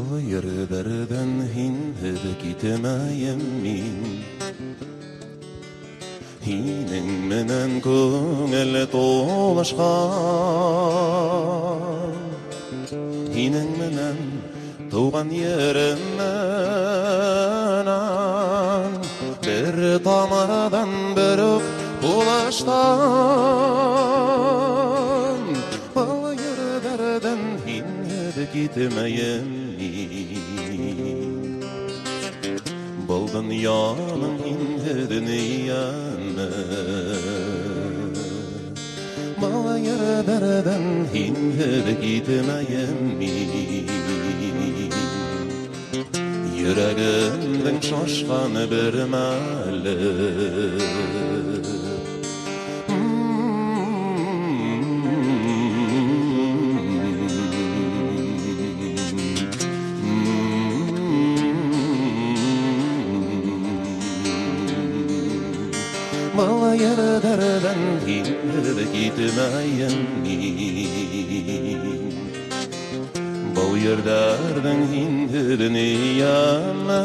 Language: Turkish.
Bal yerlerden hindir gitmeyem min. Hinin menen köngel dolaşkan, hinin menen tuğan yerimmenan, bir tamaradan bir bulaştan. Bal yerlerden hindir gitmeyem min. Baldan yanım hindir niyame, bal yerlerden hindir gitmeyem min. Yüreğimden şaşkan bir mali, bal yerlerden hindir gitmeyem min. Bal yerlerden hindir niyame,